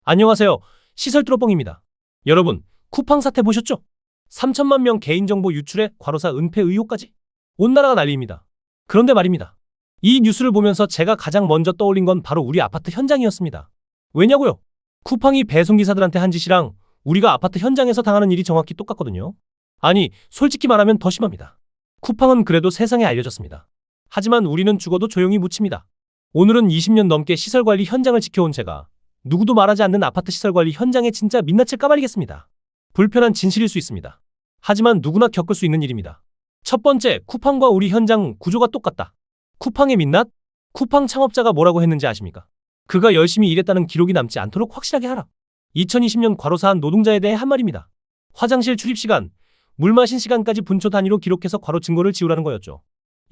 안녕하세요. 시설뚜러뻥입니다. 여러분, 쿠팡 사태 보셨죠? 3천만 명 개인정보 유출에 과로사 은폐 의혹까지. 온 나라가 난리입니다. 그런데 말입니다. 이 뉴스를 보면서 제가 가장 먼저 떠올린 건 바로 우리 아파트 현장이었습니다. 왜냐고요? 쿠팡이 배송기사들한테 한 짓이랑 우리가 아파트 현장에서 당하는 일이 정확히 똑같거든요. 아니, 솔직히 말하면 더 심합니다. 쿠팡은 그래도 세상에 알려졌습니다. 하지만 우리는 죽어도 조용히 묻힙니다. 오늘은 20년 넘게 시설관리 현장을 지켜온 제가 누구도 말하지 않는 아파트 시설관리 현장에 진짜 민낯을 까발리겠습니다. 불편한 진실일 수 있습니다. 하지만 누구나 겪을 수 있는 일입니다. 첫 번째, 쿠팡과 우리 현장 구조가 똑같다. 쿠팡의 민낯? 쿠팡 창업자가 뭐라고 했는지 아십니까? 그가 열심히 일했다는 기록이 남지 않도록 확실하게 하라. 2020년 과로사한 노동자에 대해 한 말입니다. 화장실 출입시간, 물 마신 시간까지 분초 단위로 기록해서 과로 증거를 지우라는 거였죠.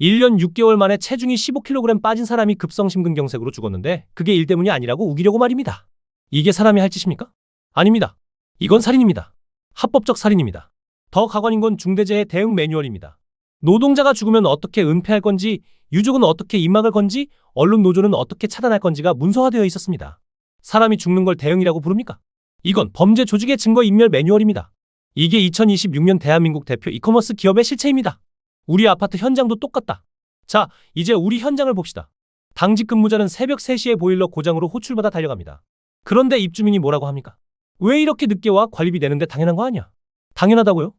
1년 6개월 만에 체중이 15kg 빠진 사람이 급성 심근경색으로 죽었는데 그게 일 때문이 아니라고 우기려고 말입니다. 이게 사람이 할 짓입니까? 아닙니다. 이건 살인입니다. 합법적 살인입니다. 더 가관인 건 중대재해 대응 매뉴얼입니다. 노동자가 죽으면 어떻게 은폐할 건지, 유족은 어떻게 입막을 건지, 언론 노조는 어떻게 차단할 건지가 문서화되어 있었습니다. 사람이 죽는 걸 대응이라고 부릅니까? 이건 범죄 조직의 증거인멸 매뉴얼입니다. 이게 2026년 대한민국 대표 이커머스 기업의 실체입니다. 우리 아파트 현장도 똑같다. 자, 이제 우리 현장을 봅시다. 당직 근무자는 새벽 3시에 보일러 고장으로 호출받아 달려갑니다. 그런데 입주민이 뭐라고 합니까? 왜 이렇게 늦게 와? 관리비 내는데 당연한 거 아니야? 당연하다고요?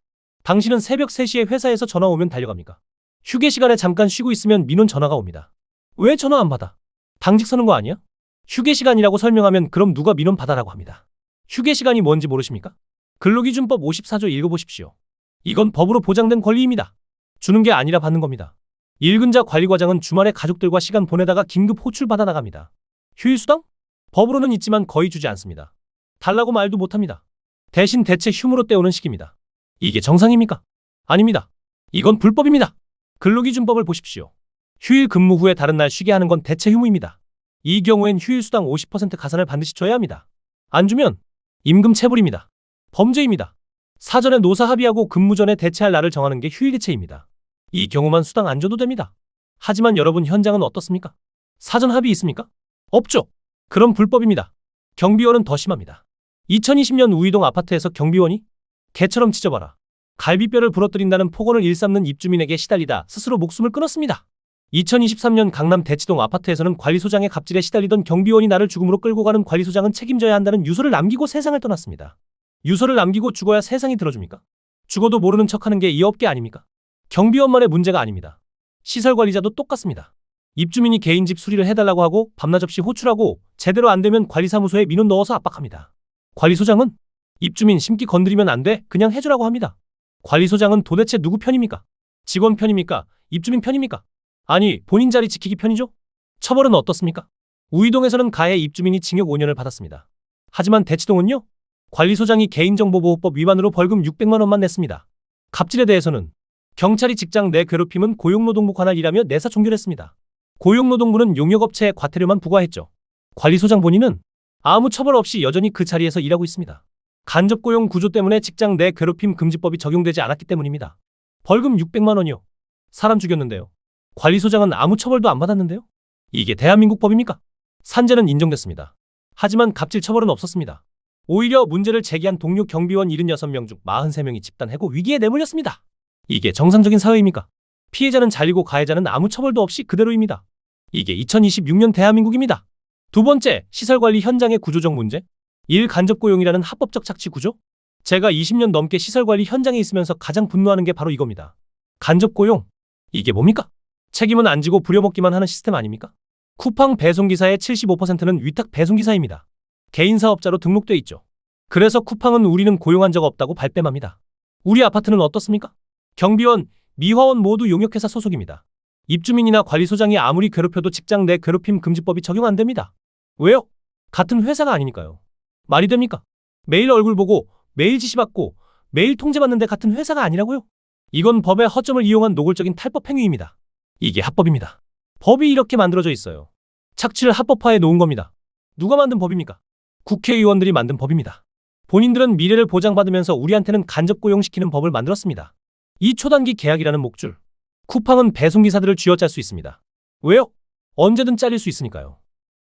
당신은 새벽 3시에 회사에서 전화 오면 달려갑니까? 휴게 시간에 잠깐 쉬고 있으면 민원 전화가 옵니다. 왜 전화 안 받아? 당직 서는 거 아니야? 휴게 시간이라고 설명하면 그럼 누가 민원 받아라고 합니다. 휴게 시간이 뭔지 모르십니까? 근로기준법 54조 읽어보십시오. 이건 법으로 보장된 권리입니다. 주는 게 아니라 받는 겁니다. 일근자 관리과장은 주말에 가족들과 시간 보내다가 긴급 호출 받아 나갑니다. 휴일수당? 법으로는 있지만 거의 주지 않습니다. 달라고 말도 못합니다. 대신 대체 휴무로 때우는 식입니다. 이게 정상입니까? 아닙니다. 이건 불법입니다. 근로기준법을 보십시오. 휴일 근무 후에 다른 날 쉬게 하는 건 대체 휴무입니다. 이 경우엔 휴일수당 50% 가산을 반드시 줘야 합니다. 안 주면 임금 체불입니다. 범죄입니다. 사전에 노사 합의하고 근무 전에 대체할 날을 정하는 게 휴일 대체입니다. 이 경우만 수당 안 줘도 됩니다. 하지만 여러분 현장은 어떻습니까? 사전 합의 있습니까? 없죠. 그럼 불법입니다. 경비원은 더 심합니다. 2020년 우이동 아파트에서 경비원이 개처럼 찢어봐라. 갈비뼈를 부러뜨린다는 폭언을 일삼는 입주민에게 시달리다 스스로 목숨을 끊었습니다. 2023년 강남 대치동 아파트에서는 관리소장의 갑질에 시달리던 경비원이 나를 죽음으로 끌고 가는 관리소장은 책임져야 한다는 유서를 남기고 세상을 떠났습니다. 유서를 남기고 죽어야 세상이 들어줍니까? 죽어도 모르는 척하는 게 이 업계 아닙니까? 경비원만의 문제가 아닙니다. 시설관리자도 똑같습니다. 입주민이 개인 집 수리를 해달라고 하고 밤낮 없이 호출하고 제대로 안 되면 관리사무소에 민원 넣어서 압박합니다. 관리소장은 입주민 심기 건드리면 안 돼 그냥 해주라고 합니다. 관리소장은 도대체 누구 편입니까? 직원 편입니까? 입주민 편입니까? 아니, 본인 자리 지키기 편이죠? 처벌은 어떻습니까? 우이동에서는 가해 입주민이 징역 5년을 받았습니다. 하지만 대치동은요? 관리소장이 개인정보보호법 위반으로 벌금 600만 원만 냈습니다. 갑질에 대해서는 경찰이 직장 내 괴롭힘은 고용노동부 관할 일하며 내사 종결했습니다. 고용노동부는 용역업체에 과태료만 부과했죠. 관리소장 본인은 아무 처벌 없이 여전히 그 자리에서 일하고 있습니다. 간접고용 구조 때문에 직장 내 괴롭힘 금지법이 적용되지 않았기 때문입니다. 벌금 600만 원이요. 사람 죽였는데요. 관리소장은 아무 처벌도 안 받았는데요. 이게 대한민국 법입니까? 산재는 인정됐습니다. 하지만 갑질 처벌은 없었습니다. 오히려 문제를 제기한 동료 경비원 76명 중 43명이 집단 해고 위기에 내몰렸습니다. 이게 정상적인 사회입니까? 피해자는 잘리고 가해자는 아무 처벌도 없이 그대로입니다. 이게 2026년 대한민국입니다. 두 번째, 시설관리 현장의 구조적 문제. 일 간접고용이라는 합법적 착취 구조? 제가 20년 넘게 시설관리 현장에 있으면서 가장 분노하는 게 바로 이겁니다. 간접고용? 이게 뭡니까? 책임은 안 지고 부려먹기만 하는 시스템 아닙니까? 쿠팡 배송기사의 75%는 위탁 배송기사입니다. 개인사업자로 등록돼 있죠. 그래서 쿠팡은 우리는 고용한 적 없다고 발뺌합니다. 우리 아파트는 어떻습니까? 경비원, 미화원 모두 용역회사 소속입니다. 입주민이나 관리소장이 아무리 괴롭혀도 직장 내 괴롭힘 금지법이 적용 안 됩니다. 왜요? 같은 회사가 아니니까요. 말이 됩니까? 매일 얼굴 보고, 매일 지시받고, 매일 통제받는데 같은 회사가 아니라고요? 이건 법의 허점을 이용한 노골적인 탈법 행위입니다. 이게 합법입니다. 법이 이렇게 만들어져 있어요. 착취를 합법화해 놓은 겁니다. 누가 만든 법입니까? 국회의원들이 만든 법입니다. 본인들은 미래를 보장받으면서 우리한테는 간접고용시키는 법을 만들었습니다. 이 초단기 계약이라는 목줄. 쿠팡은 배송기사들을 쥐어짤 수 있습니다. 왜요? 언제든 잘릴 수 있으니까요.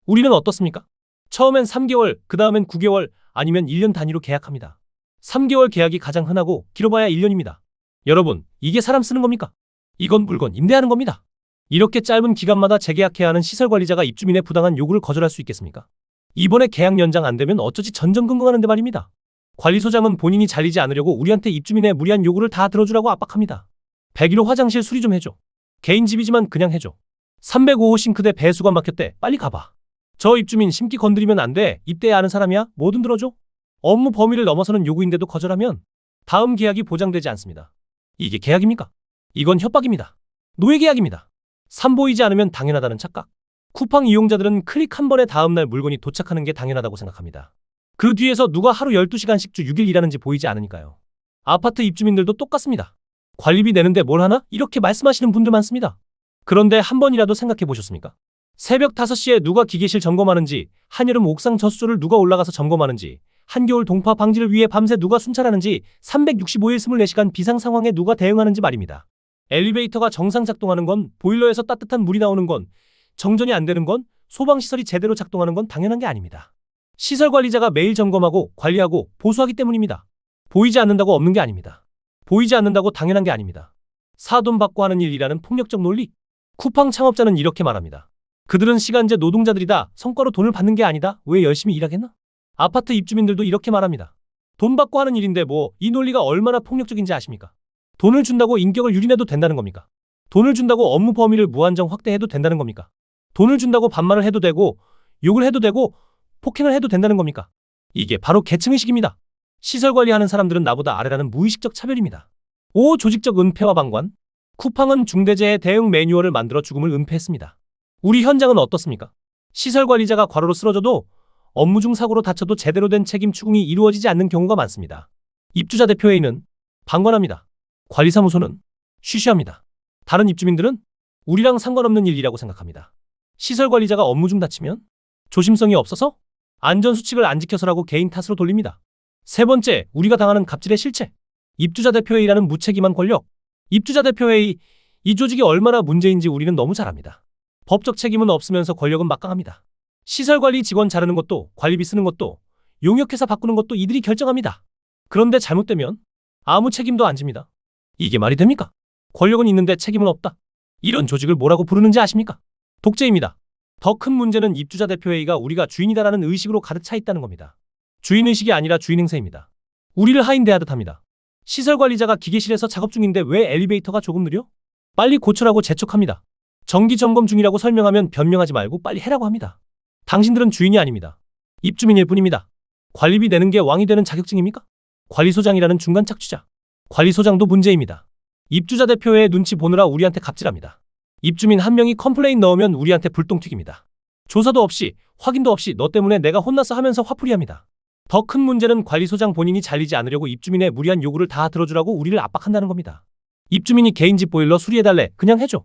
우리는 어떻습니까? 처음엔 3개월, 그 다음엔 9개월, 아니면 1년 단위로 계약합니다. 3개월 계약이 가장 흔하고 길어봐야 1년입니다. 여러분, 이게 사람 쓰는 겁니까? 이건 물건 임대하는 겁니다. 이렇게 짧은 기간마다 재계약해야 하는 시설관리자가 입주민의 부당한 요구를 거절할 수 있겠습니까? 이번에 계약 연장 안 되면 어쩌지 전전긍긍하는데 말입니다. 관리소장은 본인이 잘리지 않으려고 우리한테 입주민의 무리한 요구를 다 들어주라고 압박합니다. 101호 화장실 수리 좀 해줘. 개인 집이지만 그냥 해줘. 305호 싱크대 배수가 막혔대. 빨리 가봐. 저 입주민 심기 건드리면 안 돼. 입대해야 하는 사람이야. 뭐든 들어줘. 업무 범위를 넘어서는 요구인데도 거절하면 다음 계약이 보장되지 않습니다. 이게 계약입니까? 이건 협박입니다. 노예 계약입니다. 삼보이지 않으면 당연하다는 착각. 쿠팡 이용자들은 클릭 한 번에 다음날 물건이 도착하는 게 당연하다고 생각합니다. 그 뒤에서 누가 하루 12시간씩 주 6일 일하는지 보이지 않으니까요. 아파트 입주민들도 똑같습니다. 관리비 내는데 뭘 하나? 이렇게 말씀하시는 분들 많습니다. 그런데 한 번이라도 생각해 보셨습니까? 새벽 5시에 누가 기계실 점검하는지, 한여름 옥상 저수조를 누가 올라가서 점검하는지, 한겨울 동파 방지를 위해 밤새 누가 순찰하는지, 365일 24시간 비상 상황에 누가 대응하는지 말입니다. 엘리베이터가 정상 작동하는 건, 보일러에서 따뜻한 물이 나오는 건, 정전이 안 되는 건, 소방시설이 제대로 작동하는 건 당연한 게 아닙니다. 시설관리자가 매일 점검하고 관리하고 보수하기 때문입니다. 보이지 않는다고 없는 게 아닙니다. 보이지 않는다고 당연한 게 아닙니다. 사돈 받고 하는 일이라는 폭력적 논리. 쿠팡 창업자는 이렇게 말합니다. 그들은 시간제 노동자들이다. 성과로 돈을 받는 게 아니다. 왜 열심히 일하겠나? 아파트 입주민들도 이렇게 말합니다. 돈 받고 하는 일인데 이 논리가 얼마나 폭력적인지 아십니까? 돈을 준다고 인격을 유린해도 된다는 겁니까? 돈을 준다고 업무 범위를 무한정 확대해도 된다는 겁니까? 돈을 준다고 반말을 해도 되고 욕을 해도 되고 폭행을 해도 된다는 겁니까? 이게 바로 계층의식입니다. 시설관리하는 사람들은 나보다 아래라는 무의식적 차별입니다. 조직적 은폐와 방관. 쿠팡은 중대재해 대응 매뉴얼을 만들어 죽음을 은폐했습니다. 우리 현장은 어떻습니까? 시설관리자가 과로로 쓰러져도 업무 중 사고로 다쳐도 제대로 된 책임 추궁이 이루어지지 않는 경우가 많습니다. 입주자 대표회의는 방관합니다. 관리사무소는 쉬쉬합니다. 다른 입주민들은 우리랑 상관없는 일이라고 생각합니다. 시설관리자가 업무 중 다치면 조심성이 없어서 안전수칙을 안 지켜서라고 개인 탓으로 돌립니다. 세 번째, 우리가 당하는 갑질의 실체. 입주자 대표회의라는 무책임한 권력. 입주자 대표회의, 이 조직이 얼마나 문제인지 우리는 너무 잘 압니다. 법적 책임은 없으면서 권력은 막강합니다. 시설관리 직원 자르는 것도, 관리비 쓰는 것도, 용역회사 바꾸는 것도 이들이 결정합니다. 그런데 잘못되면 아무 책임도 안 집니다. 이게 말이 됩니까? 권력은 있는데 책임은 없다. 이런 조직을 뭐라고 부르는지 아십니까? 독재입니다. 더 큰 문제는 입주자 대표회의가 우리가 주인이다라는 의식으로 가득 차 있다는 겁니다. 주인의식이 아니라 주인행세입니다. 우리를 하인대하듯 합니다. 시설관리자가 기계실에서 작업 중인데 왜 엘리베이터가 조금 느려? 빨리 고쳐라고 재촉합니다. 정기 점검 중이라고 설명하면 변명하지 말고 빨리 해라고 합니다. 당신들은 주인이 아닙니다. 입주민일 뿐입니다. 관리비 내는 게 왕이 되는 자격증입니까? 관리소장이라는 중간 착취자. 관리소장도 문제입니다. 입주자 대표회의 눈치 보느라 우리한테 갑질합니다. 입주민 한 명이 컴플레인 넣으면 우리한테 불똥 튀깁니다. 조사도 없이, 확인도 없이 너 때문에 내가 혼났어 하면서 화풀이합니다. 더 큰 문제는 관리소장 본인이 잘리지 않으려고 입주민의 무리한 요구를 다 들어주라고 우리를 압박한다는 겁니다. 입주민이 개인 집 보일러 수리해달래. 그냥 해줘.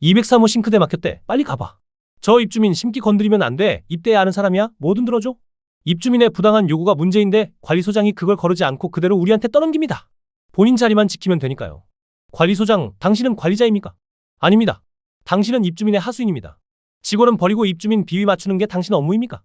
203호 싱크대 막혔대. 빨리 가봐. 저 입주민 심기 건드리면 안 돼. 입대해야 하는 사람이야. 뭐든 들어줘. 입주민의 부당한 요구가 문제인데 관리소장이 그걸 거르지 않고 그대로 우리한테 떠넘깁니다. 본인 자리만 지키면 되니까요. 관리소장, 당신은 관리자입니까? 아닙니다. 당신은 입주민의 하수인입니다. 직원은 버리고 입주민 비위 맞추는 게 당신 업무입니까?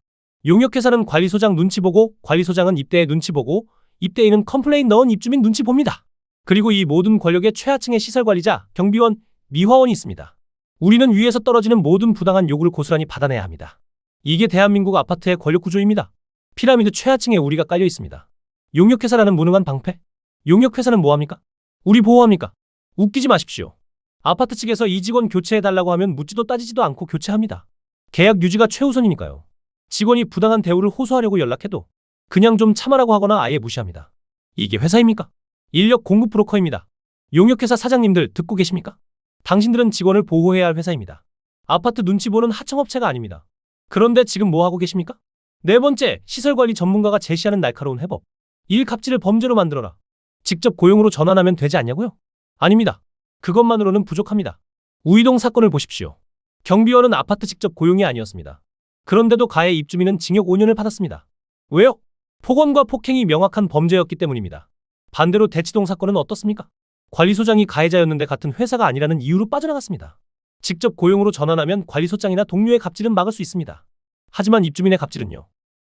용역회사는 관리소장 눈치 보고, 관리소장은 입대의 눈치 보고, 입대인은 컴플레인 넣은 입주민 눈치 봅니다. 그리고 이 모든 권력의 최하층의 시설관리자, 경비원, 미화원이 있습니다. 우리는 위에서 떨어지는 모든 부당한 요구를 고스란히 받아내야 합니다. 이게 대한민국 아파트의 권력 구조입니다. 피라미드 최하층에 우리가 깔려 있습니다. 용역회사라는 무능한 방패. 용역회사는 뭐합니까? 우리 보호합니까? 웃기지 마십시오. 아파트 측에서 이 직원 교체해달라고 하면 묻지도 따지지도 않고 교체합니다. 계약 유지가 최우선이니까요. 직원이 부당한 대우를 호소하려고 연락해도 그냥 좀 참아라고 하거나 아예 무시합니다. 이게 회사입니까? 인력 공급 브로커입니다. 용역회사 사장님들 듣고 계십니까? 당신들은 직원을 보호해야 할 회사입니다. 아파트 눈치 보는 하청업체가 아닙니다. 그런데 지금 뭐 하고 계십니까? 네 번째, 시설관리 전문가가 제시하는 날카로운 해법. 일 갑질을 범죄로 만들어라. 직접 고용으로 전환하면 되지 않냐고요? 아닙니다. 그것만으로는 부족합니다. 우이동 사건을 보십시오. 경비원은 아파트 직접 고용이 아니었습니다. 그런데도 가해 입주민은 징역 5년을 받았습니다. 왜요? 폭언과 폭행이 명확한 범죄였기 때문입니다. 반대로 대치동 사건은 어떻습니까? 관리소장이 가해자였는데 같은 회사가 아니라는 이유로 빠져나갔습니다. 직접 고용으로 전환하면 관리소장이나 동료의 갑질은 막을 수 있습니다. 하지만 입주민의 갑질은요.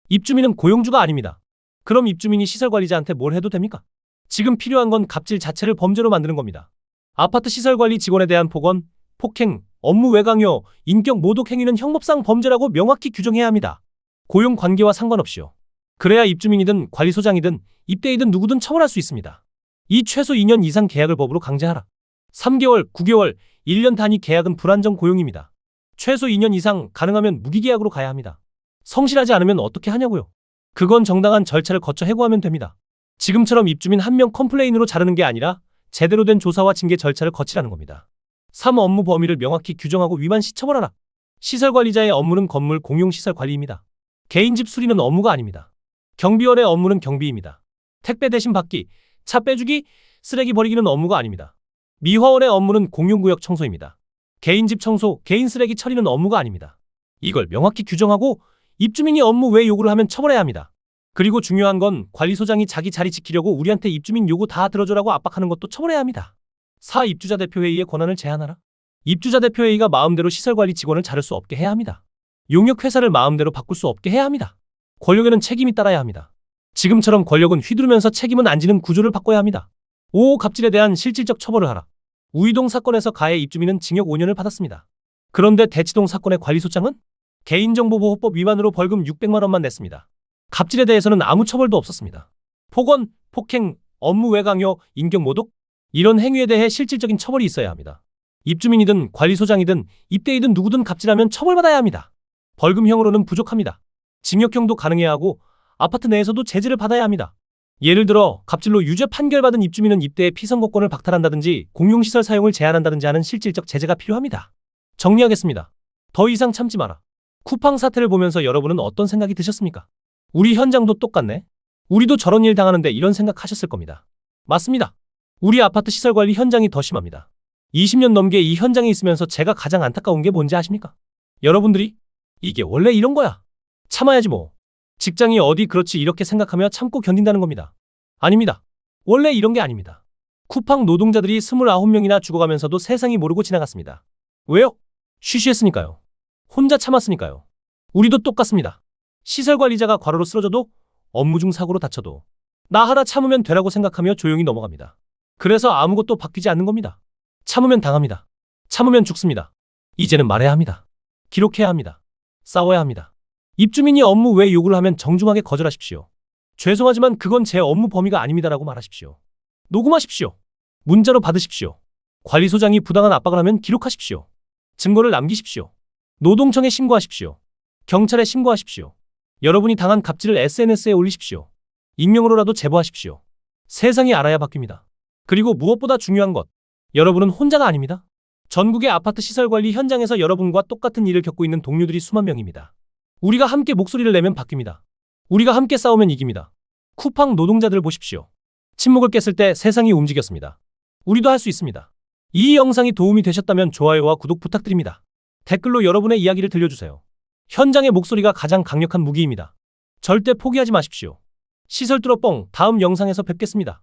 입주민은 고용주가 아닙니다. 그럼 입주민이 시설관리자한테 뭘 해도 됩니까? 지금 필요한 건 갑질 자체를 범죄로 만드는 겁니다. 아파트 시설관리 직원에 대한 폭언, 폭행, 업무 외강요, 인격 모독 행위는 형법상 범죄라고 명확히 규정해야 합니다. 고용 관계와 상관없이요. 그래야 입주민이든 관리소장이든 입대이든 누구든 처벌할 수 있습니다. 이 최소 2년 이상 계약을 법으로 강제하라. 3개월, 9개월, 1년 단위 계약은 불안정 고용입니다. 최소 2년 이상, 가능하면 무기계약으로 가야 합니다. 성실하지 않으면 어떻게 하냐고요. 그건 정당한 절차를 거쳐 해고하면 됩니다. 지금처럼 입주민 한 명 컴플레인으로 자르는 게 아니라 제대로 된 조사와 징계 절차를 거치라는 겁니다. 3. 업무 범위를 명확히 규정하고 위반 시 처벌하라. 시설관리자의 업무는 건물 공용시설 관리입니다. 개인 집 수리는 업무가 아닙니다. 경비원의 업무는 경비입니다. 택배 대신 받기, 차 빼주기, 쓰레기 버리기는 업무가 아닙니다. 미화원의 업무는 공용구역 청소입니다. 개인 집 청소, 개인 쓰레기 처리는 업무가 아닙니다. 이걸 명확히 규정하고 입주민이 업무 외 요구를 하면 처벌해야 합니다. 그리고 중요한 건 관리소장이 자기 자리 지키려고 우리한테 입주민 요구 다 들어줘라고 압박하는 것도 처벌해야 합니다. 4. 입주자 대표회의의 권한을 제한하라. 입주자 대표회의가 마음대로 시설관리 직원을 자를 수 없게 해야 합니다. 용역회사를 마음대로 바꿀 수 없게 해야 합니다. 권력에는 책임이 따라야 합니다. 지금처럼 권력은 휘두르면서 책임은 안 지는 구조를 바꿔야 합니다. 5. 갑질에 대한 실질적 처벌을 하라. 우이동 사건에서 가해 입주민은 징역 5년을 받았습니다. 그런데 대치동 사건의 관리소장은 개인정보보호법 위반으로 벌금 600만 원만 냈습니다. 갑질에 대해서는 아무 처벌도 없었습니다. 폭언, 폭행, 업무 외강요, 인격 모독 이런 행위에 대해 실질적인 처벌이 있어야 합니다. 입주민이든 관리소장이든 입대이든 누구든 갑질하면 처벌받아야 합니다. 벌금형으로는 부족합니다. 징역형도 가능해야 하고 아파트 내에서도 제재를 받아야 합니다. 예를 들어 갑질로 유죄 판결받은 입주민은 입대의 피선거권을 박탈한다든지 공용시설 사용을 제한한다든지 하는 실질적 제재가 필요합니다. 정리하겠습니다. 더 이상 참지 마라. 쿠팡 사태를 보면서 여러분은 어떤 생각이 드셨습니까? 우리 현장도 똑같네. 우리도 저런 일 당하는데 이런 생각하셨을 겁니다. 맞습니다. 우리 아파트 시설관리 현장이 더 심합니다. 20년 넘게 이 현장에 있으면서 제가 가장 안타까운 게 뭔지 아십니까? 여러분들이 이게 원래 이런 거야. 참아야지 뭐. 직장이 어디 그렇지 이렇게 생각하며 참고 견딘다는 겁니다. 아닙니다. 원래 이런 게 아닙니다. 쿠팡 노동자들이 29명이나 죽어가면서도 세상이 모르고 지나갔습니다. 왜요? 쉬쉬했으니까요. 혼자 참았으니까요. 우리도 똑같습니다. 시설관리자가 과로로 쓰러져도 업무 중 사고로 다쳐도 나 하나 참으면 되라고 생각하며 조용히 넘어갑니다. 그래서 아무것도 바뀌지 않는 겁니다. 참으면 당합니다. 참으면 죽습니다. 이제는 말해야 합니다. 기록해야 합니다. 싸워야 합니다. 입주민이 업무 외 요구를 하면 정중하게 거절하십시오. 죄송하지만 그건 제 업무 범위가 아닙니다라고 말하십시오. 녹음하십시오. 문자로 받으십시오. 관리소장이 부당한 압박을 하면 기록하십시오. 증거를 남기십시오. 노동청에 신고하십시오. 경찰에 신고하십시오. 여러분이 당한 갑질을 SNS에 올리십시오. 익명으로라도 제보하십시오. 세상이 알아야 바뀝니다. 그리고 무엇보다 중요한 것, 여러분은 혼자가 아닙니다. 전국의 아파트 시설관리 현장에서 여러분과 똑같은 일을 겪고 있는 동료들이 수만 명입니다. 우리가 함께 목소리를 내면 바뀝니다. 우리가 함께 싸우면 이깁니다. 쿠팡 노동자들 보십시오. 침묵을 깼을 때 세상이 움직였습니다. 우리도 할 수 있습니다. 이 영상이 도움이 되셨다면 좋아요와 구독 부탁드립니다. 댓글로 여러분의 이야기를 들려주세요. 현장의 목소리가 가장 강력한 무기입니다. 절대 포기하지 마십시오. 시설 뚫어뻥 다음 영상에서 뵙겠습니다.